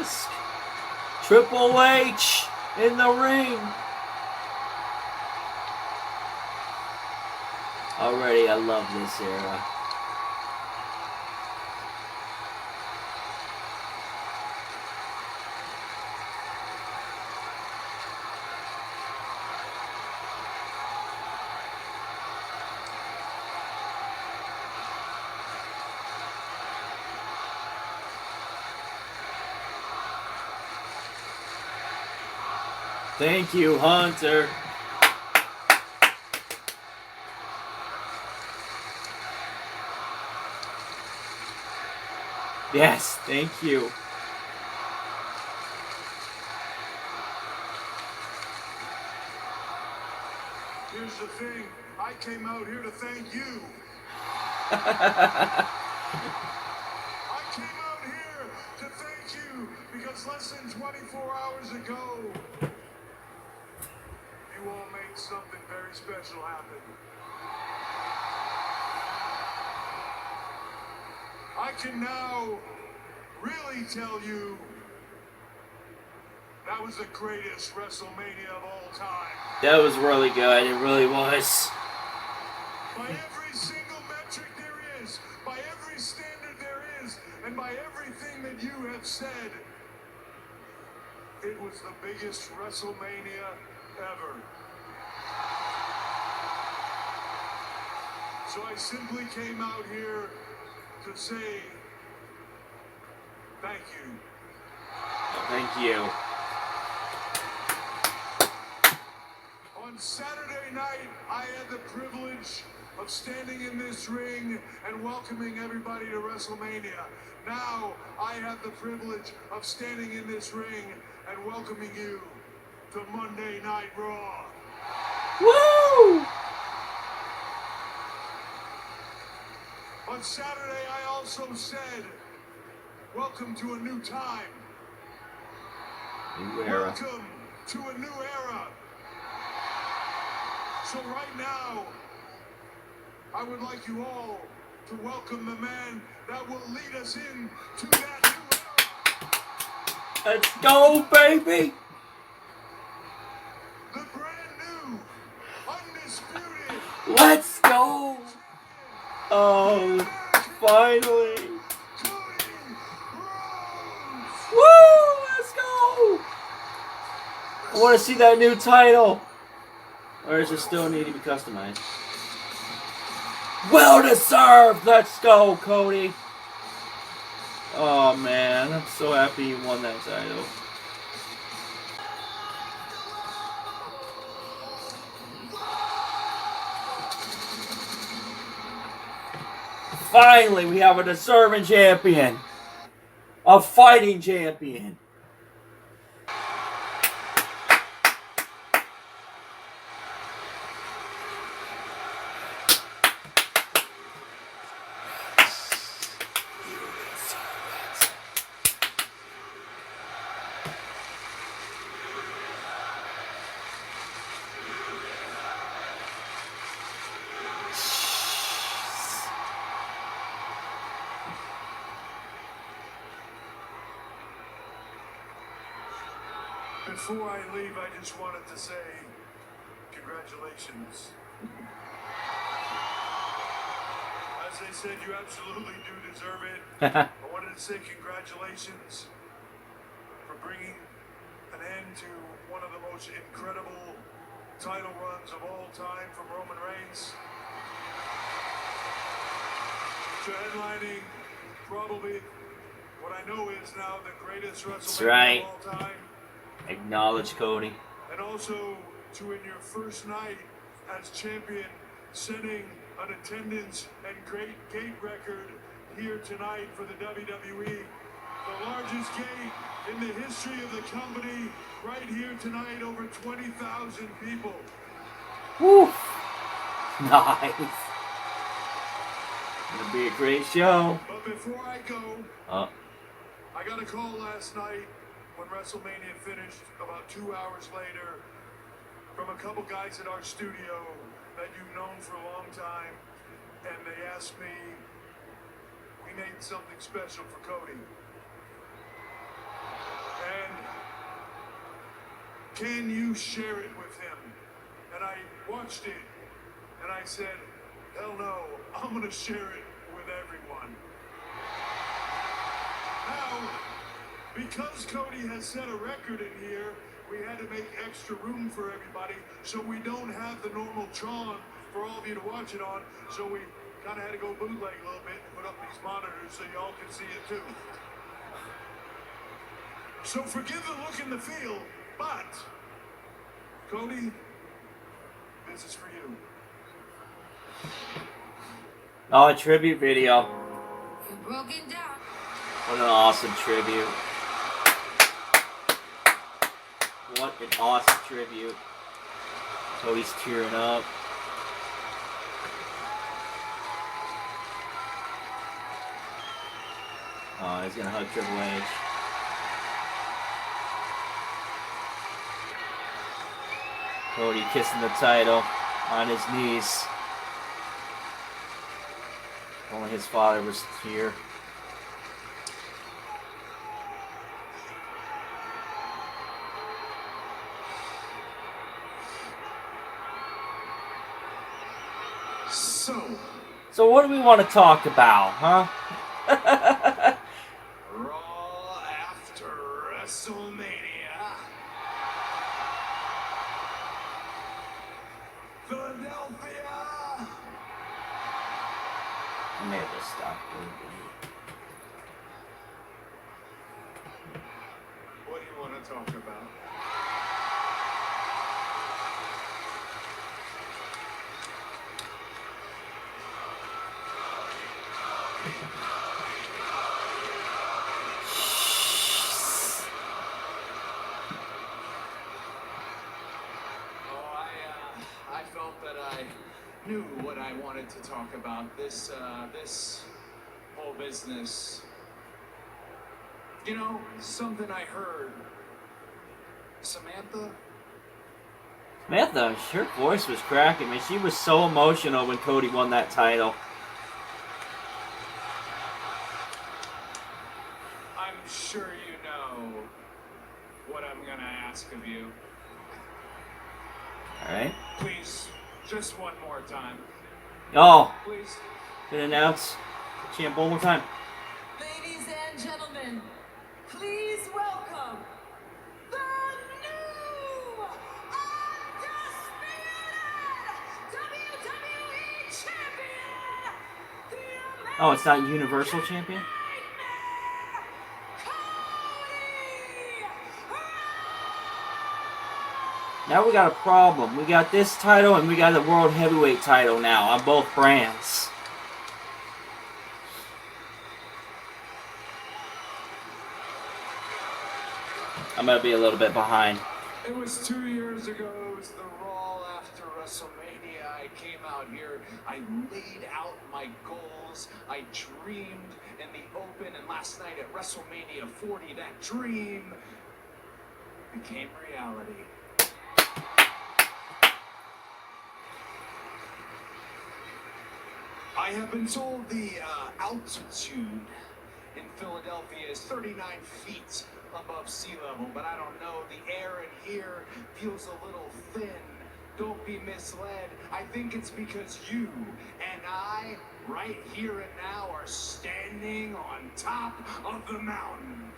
mask. Triple H in the ring. Already, I love this era. Thank you, Hunter. Yes, thank you. Here's the thing. I came out here to thank you. I came out here to thank you because less than 24 hours ago, you all made something very special happen. I can now really tell you that was the greatest WrestleMania of all time. That was really good. It really was. By every single metric there is, by every standard there is, and by everything that you have said, it was the biggest WrestleMania ever. So I simply came out here to say thank you. Thank you. On Saturday night, I had the privilege of standing in this ring and welcoming everybody to WrestleMania. Now, I have the privilege of standing in this ring and welcoming you to Monday Night Raw. Woo! On Saturday, I also said, welcome to a new time. New era. Welcome to a new era. So right now, I would like you all to welcome the man that will lead us into that new era. Let's go, baby! The brand new, undisputed. Let's go! Oh, finally! Cody Rhodes. Woo! Let's go! I want to see that new title. Or does it still need to be customized? Well deserved! Let's go, Cody! Oh man, I'm so happy you won that title. Finally, we have a deserving champion. A fighting champion. Before I leave, I just wanted to say congratulations. As they said, you absolutely do deserve it. I wanted to say congratulations for bringing an end to one of the most incredible title runs of all time from Roman Reigns to headlining probably what I know is now the greatest WrestleMania of all time. Acknowledge Cody. And also to, in your first night as champion, setting an attendance and great gate record here tonight for the WWE. The largest gate in the history of the company, right here tonight, over 20,000 people. Woo! Nice. Gonna be a great show. But before I go, I got a call last night when WrestleMania finished, about 2 hours later, from a couple guys at our studio that you've known for a long time, and they asked me, we made something special for Cody. can you share it with him? And I watched it, and I said, hell no, I'm going to share it with everyone. Now, because Cody has set a record in here, we had to make extra room for everybody, so we don't have the normal Tron for all of you to watch it on, so we kind of had to go bootleg a little bit and put up these monitors so y'all can see it too. So forgive the look and the feel, but Cody, this is for you. Oh, a tribute video. You're broken down. What an awesome tribute. What an awesome tribute. Cody's tearing up. Oh, he's gonna hug Triple H. Cody kissing the title on his knees. Only his father was here. So what do we want to talk about, huh? Raw after WrestleMania. Philadelphia. I may have just stopped. What do you want to talk about? I felt that I knew what I wanted to talk about. This whole business. You know, something I heard. Samantha, her voice was cracking, man. She was so emotional when Cody won that title. I'm sure you know what I'm gonna ask of you. Alright. Please, just one more time. Oh, Please. gonna announce the champ one more time. Ladies and gentlemen, please welcome the new undisputed WWE Champion, the Oh, it's not Universal Champion? Now we got a problem. We got this title and we got the World Heavyweight title now on both brands. I'm going to be a little bit behind. It was 2 years ago. It was the Raw after WrestleMania. I came out here. I laid out my goals. I dreamed in the open. And last night at WrestleMania 40, that dream became reality. I have been told the altitude in Philadelphia is 39 feet above sea level, but I don't know. The air in here feels a little thin. Don't be misled. I think it's because you and I, right here and now, are standing on top of the mountain.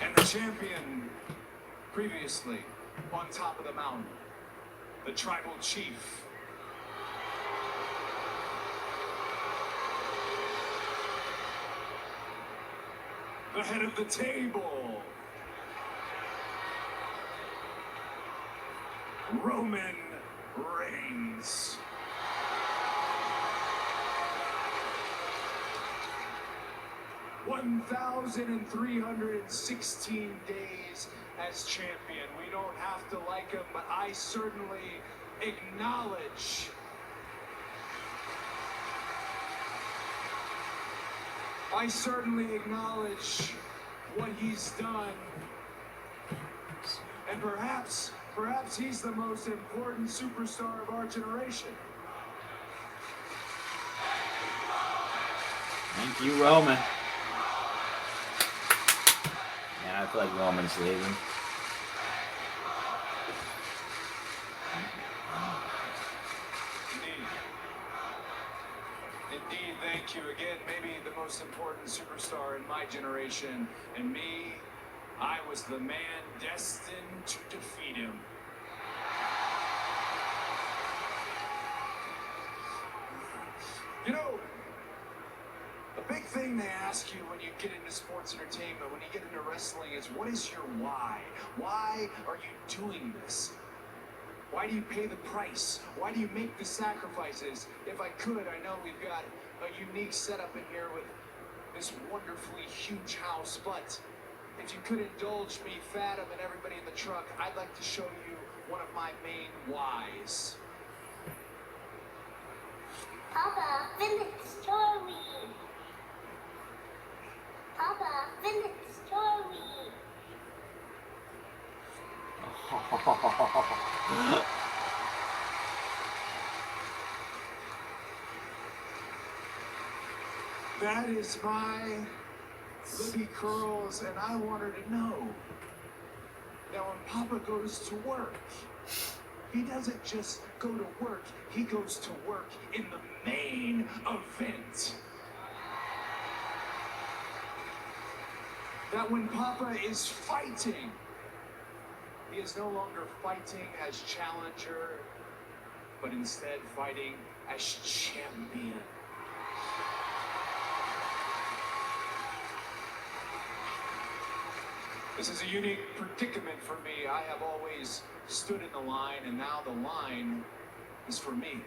And the champion previously on top of the mountain, the tribal chief. The head of the table, Roman Reigns. (1,316 days as champion. We don't have to like him, but I certainly acknowledge what he's done. And perhaps he's the most important superstar of our generation. Thank you, Roman. Yeah, I feel like Roman's leaving. Indeed, thank you again. Maybe the most important superstar in my generation. And me, I was the man destined to defeat him. You know, the big thing they ask you when you get into sports entertainment, when you get into wrestling, is what is your why? Why are you doing this? Why do you pay the price? Why do you make the sacrifices? If I could, I know we've got a unique setup in here with this wonderfully huge house, but if you could indulge me, Fathom, and everybody in the truck, I'd like to show you one of my main whys. Papa, finish the story. Papa, finish the story. That is my Libby Curls, and I want her to know that when Papa goes to work, he doesn't just go to work, he goes to work in the main event. That when Papa is fighting, he is no longer fighting as challenger, but instead fighting as champion. This is a unique predicament for me. I have always stood in the line, and now the line is for me.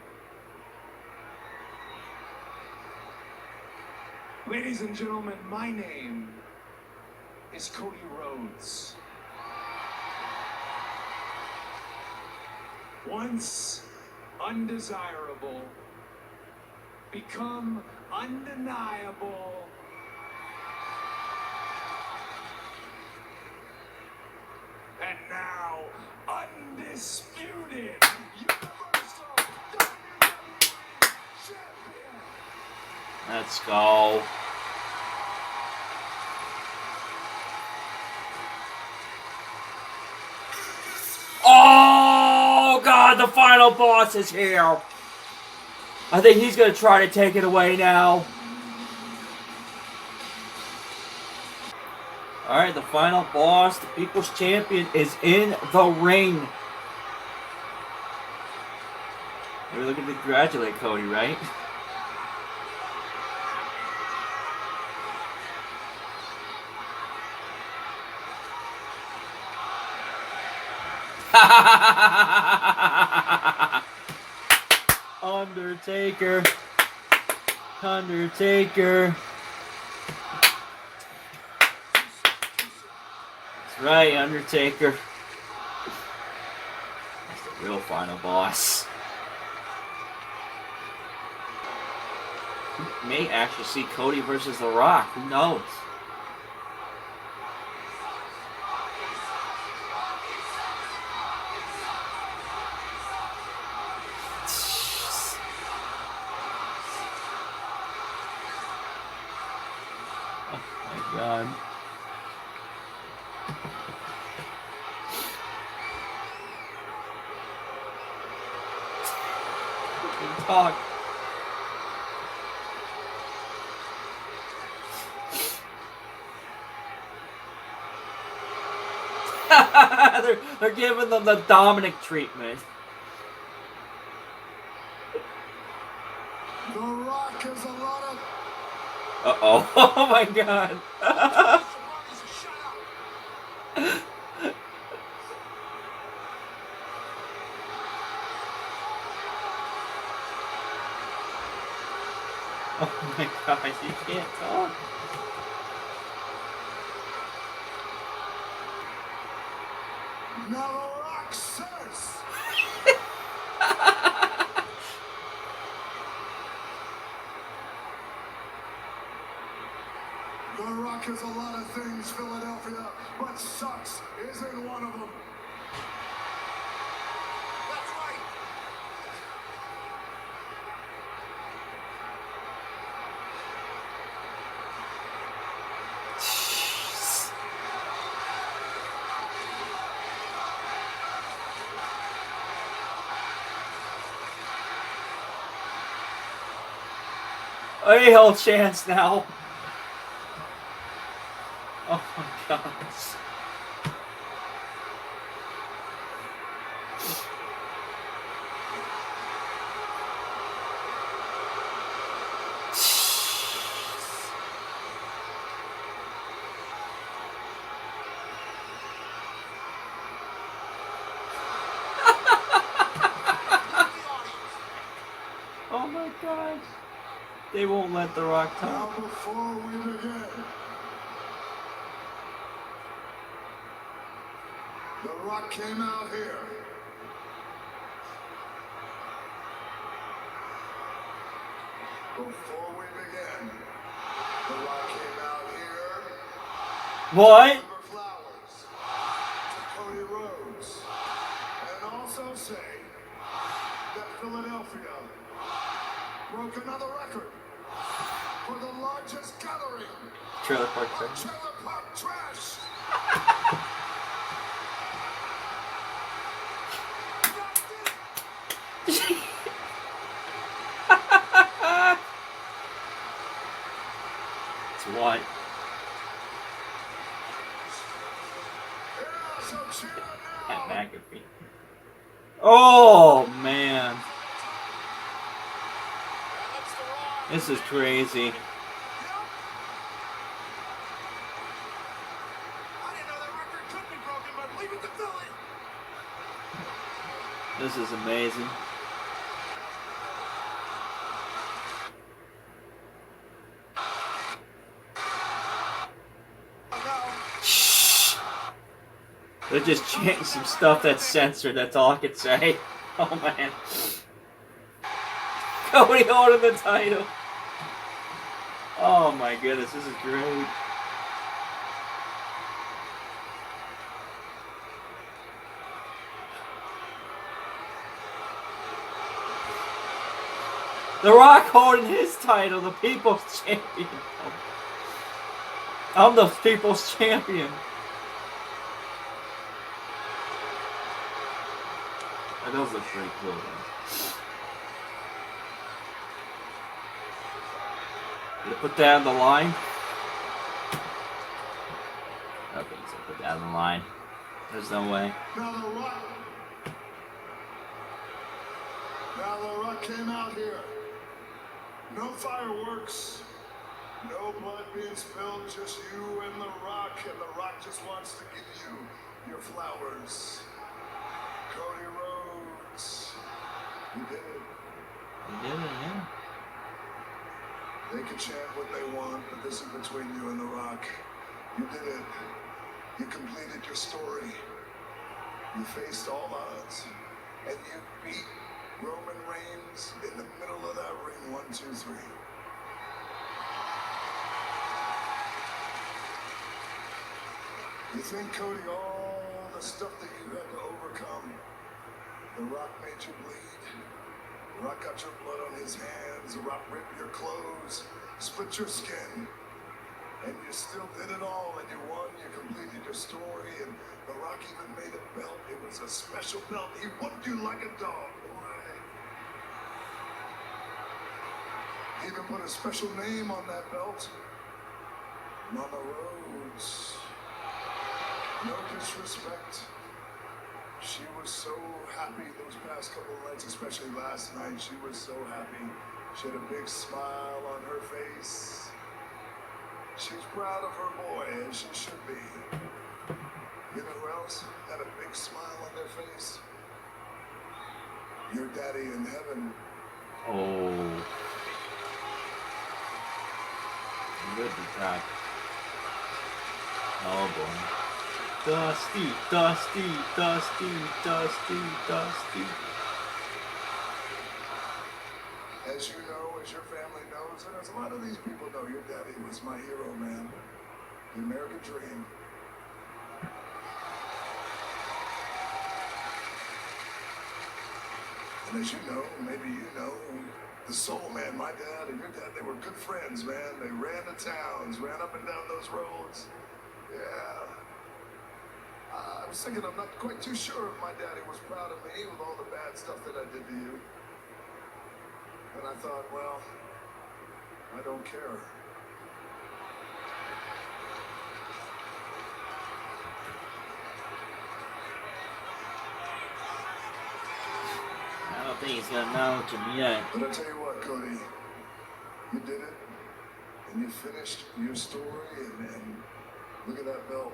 Ladies and gentlemen, my name is Cody Rhodes. Once undesirable, become undeniable. And now, undisputed Universal WWE Champion. Let's go. Oh, God, the final boss is here. I think he's going to try to take it away now. All right, the final boss, the People's Champion, is in the ring. We're looking to congratulate Cody, right? Undertaker. Undertaker. That's right, Undertaker. That's the real final boss. We may actually see Cody versus The Rock. Who knows? Oh my God. Talk. they're giving them the Dominic treatment. The Rock has a lot of. Uh-oh. Oh my God. Oh my gosh, you can't talk. Now The Rock says. The Rock is a lot of things, Philadelphia, but sucks isn't one of them. That's right. A-hole chance now. Oh my gosh. Oh my gosh. They won't let The Rock Now talk. before we begin, The Rock came out here. Before we begin, The Rock came out here. What? Deliver flowers to Cody Rhodes, and also say that Philadelphia broke another record for the largest gathering Trailer Park of Trash. trailer park trash. It's what? Yeah, so cheer Pat now. McAfee. Oh man. This is crazy. I didn't know that record could be broken, but leave it to Philly. This is amazing. Shh. They're just chanting some stuff that's censored, that's all I can say. Oh man. Cody holding the title. Oh my goodness, this is great. The Rock holding his title, the People's Champion. I'm the People's Champion. That does look pretty cool, though. Did they put that on the line? Okay, so put that on the line. There's no way. Now The Rock came out here. No fireworks, no blood being spilled, just you and The Rock just wants to give you your flowers. Cody Rhodes, you did it. You did it, yeah. They can chant what they want, but this is between you and The Rock. You did it. You completed your story. You faced all odds, and you beat Roman Reigns in the middle of that ring. 1, 2, 3. You think, Cody, all the stuff that you had to overcome, The Rock made you bleed. The Rock got your blood on his hands. The Rock ripped your clothes, split your skin, and you still did it all, and you won. You completed your story, and The Rock even made a belt. It was a special belt. He whooped you like a dog, boy. He even put a special name on that belt. Mama Rhodes. No disrespect. She was so happy those past couple of nights, especially last night. She was so happy. She had a big smile on her face. She's proud of her boy, as she should be. You know who else had a big smile on their face? Your daddy in heaven. Oh. Good attack. Oh boy. Dusty, Dusty, Dusty, Dusty, Dusty. As you know, as your family knows, and as a lot of these people know, your daddy was my hero, man. The American dream. And as you know, maybe you know, the Soul Man, my dad and your dad, they were good friends, man. They ran the towns, ran up and down those roads. Yeah. I was thinking, I'm not quite too sure if my daddy was proud of me with all the bad stuff that I did to you. And I thought, well, I don't care. I don't think he's gonna acknowledge him yet. But I tell you what, Cody, you did it, and you finished your story, and look at that belt.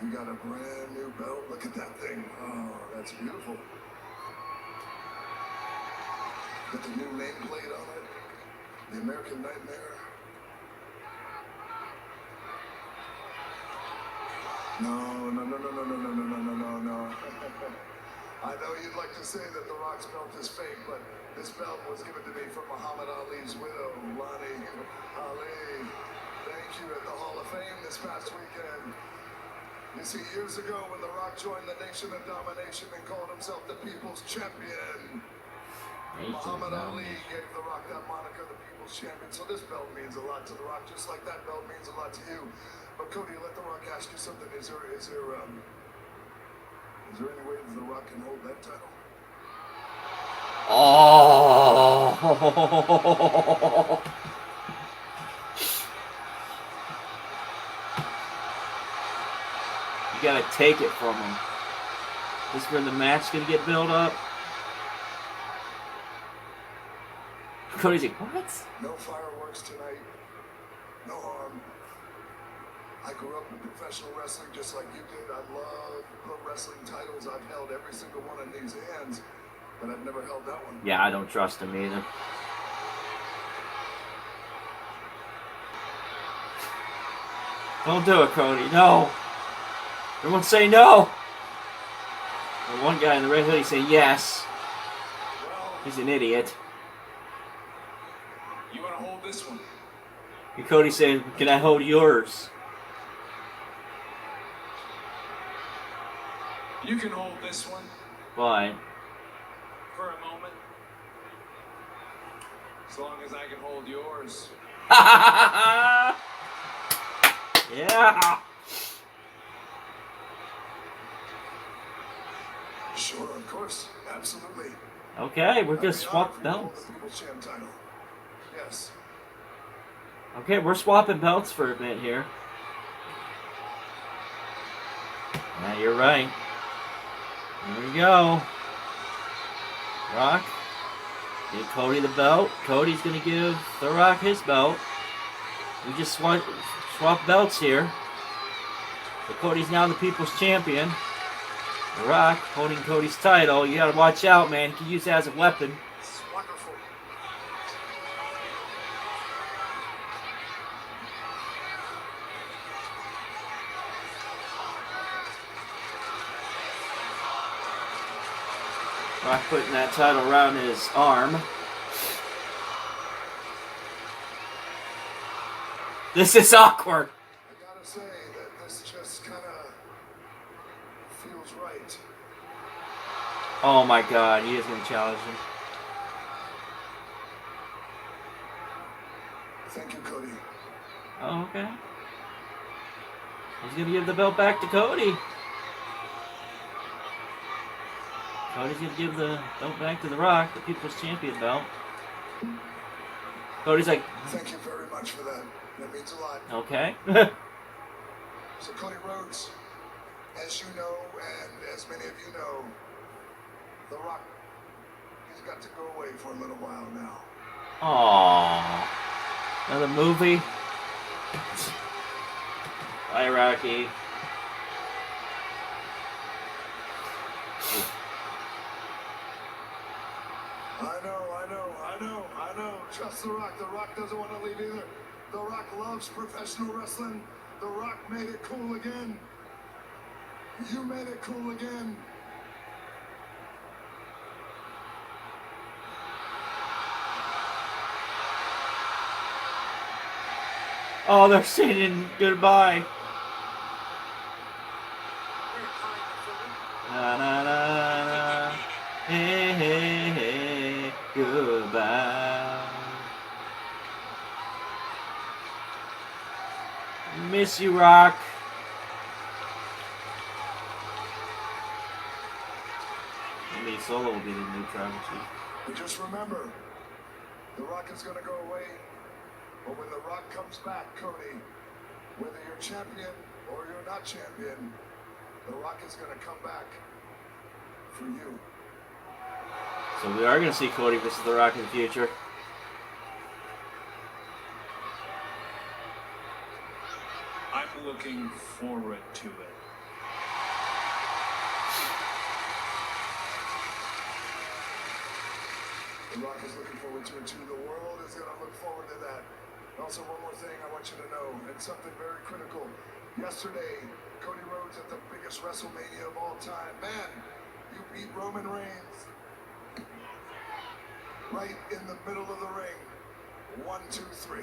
You got a brand new belt. Look at that thing. Oh, that's beautiful. Got the new nameplate on it. The American Nightmare. No. I know you'd like to say that The Rock's belt is fake, but this belt was given to me from Muhammad Ali's widow, Lonnie Ali. Thank you at the Hall of Fame this past weekend. You see, years ago when The Rock joined the Nation of Domination and called himself the People's Champion, Muhammad Ali gave The Rock that moniker, the People's Champion. So this belt means a lot to The Rock, just like that belt means a lot to you. But Cody, let The Rock ask you something. Is there any way that The Rock can hold that title? Oh. You gotta take it from him. This is where the match's gonna get built up. Cody's like, what? No fireworks tonight. No harm. I grew up in professional wrestling just like you did. I love pro wrestling titles. I've held every single one in these hands, but I've never held that one. Yeah, I don't trust him either. Don't do it, Cody. No. Everyone say no. And one guy in the red hoodie say yes. He's an idiot. You want to hold this one? And Cody said, can I hold yours? You can hold this one Why? for a moment. As long as I can hold yours. Yeah. Sure, of course. Absolutely. Okay, we're I'd gonna be swap honored to hold belts. the People's Champ title. Yes. Okay, we're swapping belts for a bit here. Yeah, you're right. Here we go. Rock, give Cody the belt. Cody's gonna give The Rock his belt. We just swap belts here. So Cody's now the People's Champion. The Rock holding Cody's title. You gotta watch out, man. You can use it as a weapon. It's wonderful. Rock putting that title around his arm. This is awkward. I gotta say that this just kind of feels right. Oh my god, he is going to challenge him. Thank you, Cody. Oh, okay. He's going to give the belt back to Cody. Cody's going to give the belt back to The Rock, the People's Champion belt. Cody's like, Thank you very much for that. That means a lot. okay. So Cody Rhodes, as you know, and as many of you know, The Rock, he's got to go away for a little while now. Aww. Another movie. Bye, Rocky. I know. Trust The Rock. The Rock doesn't want to leave either. The Rock loves professional wrestling. The Rock made it cool again. You made it cool again. Oh, they're singing goodbye. Na na na na. Hey, hey, hey. Goodbye. Miss you, Rock. Maybe Solo will be the new tribal chief. But just remember, The Rock is going to go away when The Rock comes back, Cody, whether you're champion or you're not champion, The Rock is going to come back for you. So we are going to see Cody versus The Rock in the future. I'm looking forward to it. The Rock is looking forward to it too. The world is going to look forward to that. And also, one more thing I want you to know, and something very critical. Yesterday, Cody Rhodes at the biggest WrestleMania of all time. Man, you beat Roman Reigns right in the middle of the ring. 1, 2, 3.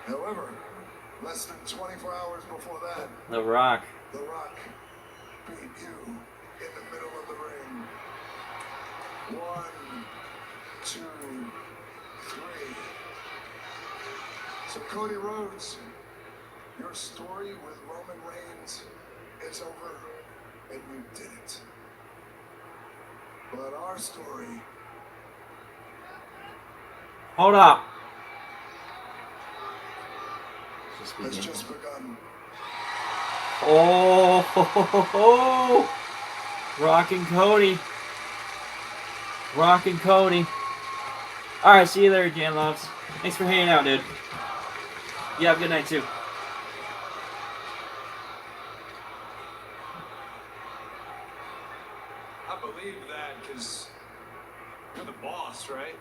However, less than 24 hours before that, The Rock. The Rock beat you in the middle of the ring. 1, 2, 3. So Cody Rhodes, your story with Roman Reigns is over, and you did it. But our story, Hold up. has just begun. Oh, ho, ho, ho, ho. Rock and Cody. Rock and Cody. Alright, see you later, Jan Loves. Thanks for hanging out, dude. You have a good night, too. I believe that because you're the boss, right?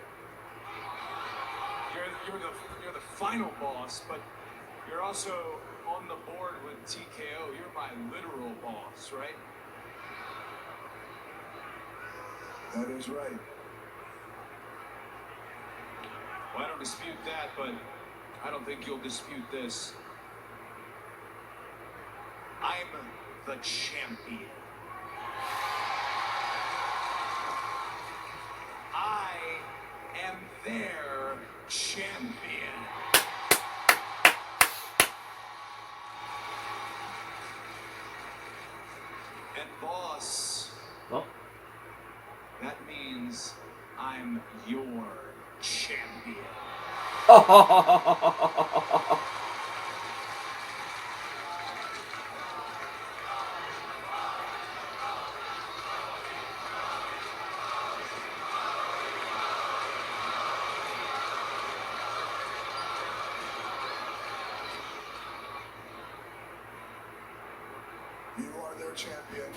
You're the final boss, but you're also on the board with TKO. You're my literal boss, right? That is right. Well, I don't dispute that, but I don't think you'll dispute this. I'm the champion. I am their champion. And boss, Well, that means I'm your champion. You are their champion.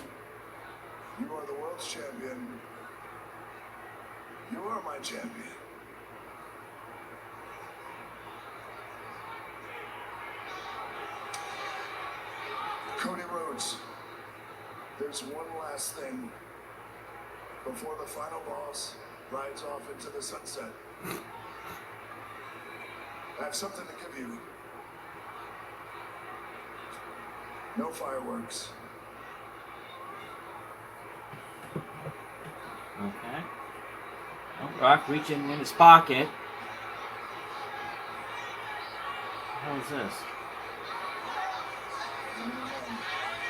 You are the world's champion. You are my champion. Cody Rhodes, there's one last thing before the final boss rides off into the sunset. I have something to give you. No fireworks. okay. Well, Rock reaching in his pocket. What is this?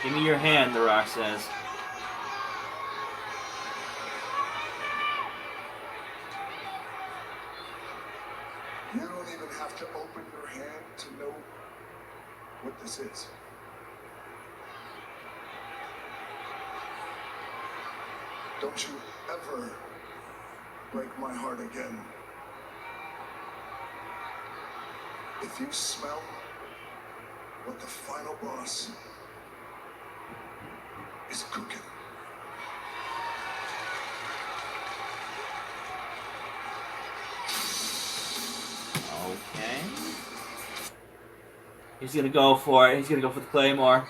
Give me your hand, The Rock says. You don't even have to open your hand to know what this is. Don't you ever break my heart again. If you smell what the final boss is cooking. Okay. He's gonna go for it. He's gonna go for the Claymore.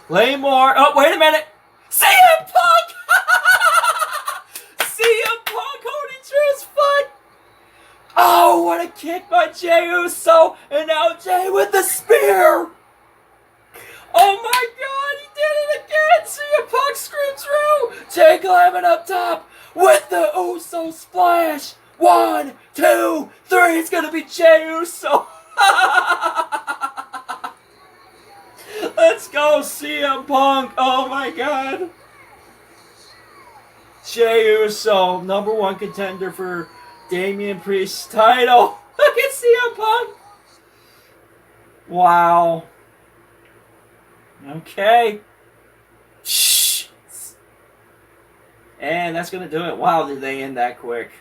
Claymore. Oh, wait a minute. CM Punk! CM Punk holding Drew's foot. Oh, what a kick by Jey Uso. And now Jey with the spear. Oh my god, he did it again. CM Punk screams Drew. Jey climbing up top with the Uso splash. 1, 2, 3. It's going to be Jey Uso. Let's go, CM Punk. Oh my God. Jey Uso, #1 contender for Damian Priest's title. Look at CM Punk. Wow. Okay. Shh. And that's going to do it. Wow, did they end that quick.